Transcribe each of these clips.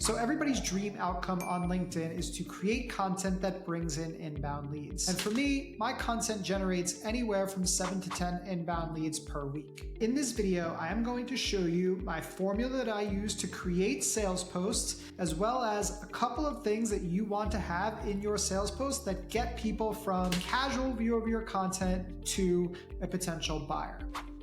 So everybody's dream outcome on LinkedIn is to create content that brings in inbound leads. And for me, my content generates anywhere from 7 to 10 inbound leads per week. In this video, I am going to show you my formula that I use to create sales posts, as well as a couple of things that you want to have in your sales posts that get people from casual view of your content to a potential buyer.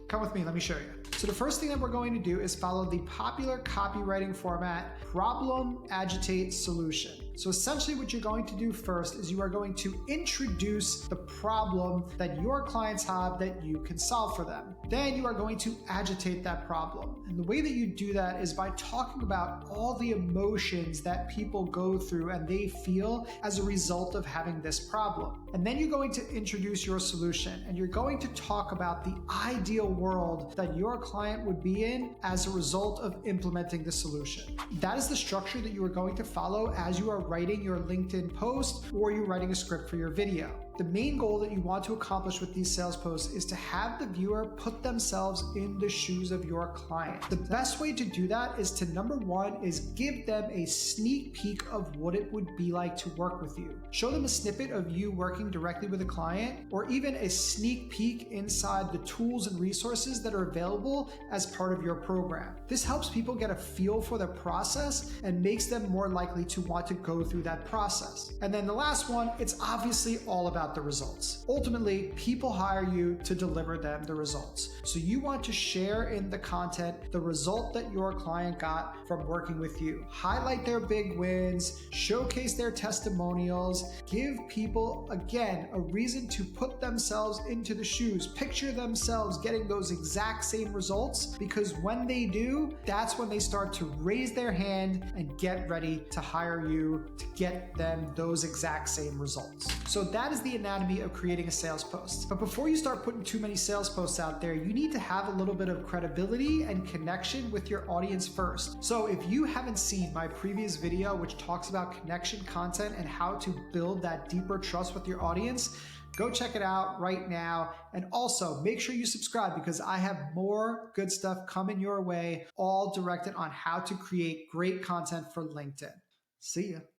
Come with me, let me show you. So the first thing that we're going to do is follow the popular copywriting format, problem, agitate, solution. So essentially what you're going to do first is you are going to introduce the problem that your clients have that you can solve for them. Then you are going to agitate that problem. And the way that you do that is by talking about all the emotions that people go through and they feel as a result of having this problem. And then you're going to introduce your solution, and you're going to talk about the ideal world that your client would be in as a result of implementing the solution. That is the structure that you are going to follow as you are writing your LinkedIn post or you're writing a script for your video. The main goal that you want to accomplish with these sales posts is to have the viewer put themselves in the shoes of your client. The best way to do that is to, number one, is give them a sneak peek of what it would be like to work with you. Show them a snippet of you working directly with a client, or even a sneak peek inside the tools and resources that are available as part of your program. This helps people get a feel for the process and makes them more likely to want to go through that process. And then the last one, it's obviously all about the results. Ultimately, people hire you to deliver them the results. So you want to share in the content the result that your client got from working with you. Highlight their big wins, showcase their testimonials, give people, again, a reason to put themselves into the shoes, picture themselves getting those exact same results, because when they do, that's when they start to raise their hand and get ready to hire you to get them those exact same results. So that is the anatomy of creating a sales post. But before you start putting too many sales posts out there, you need to have a little bit of credibility and connection with your audience first. So if you haven't seen my previous video, which talks about connection content and how to build that deeper trust with your audience, go check it out right now. And also make sure you subscribe, because I have more good stuff coming your way, all directed on how to create great content for LinkedIn. See ya.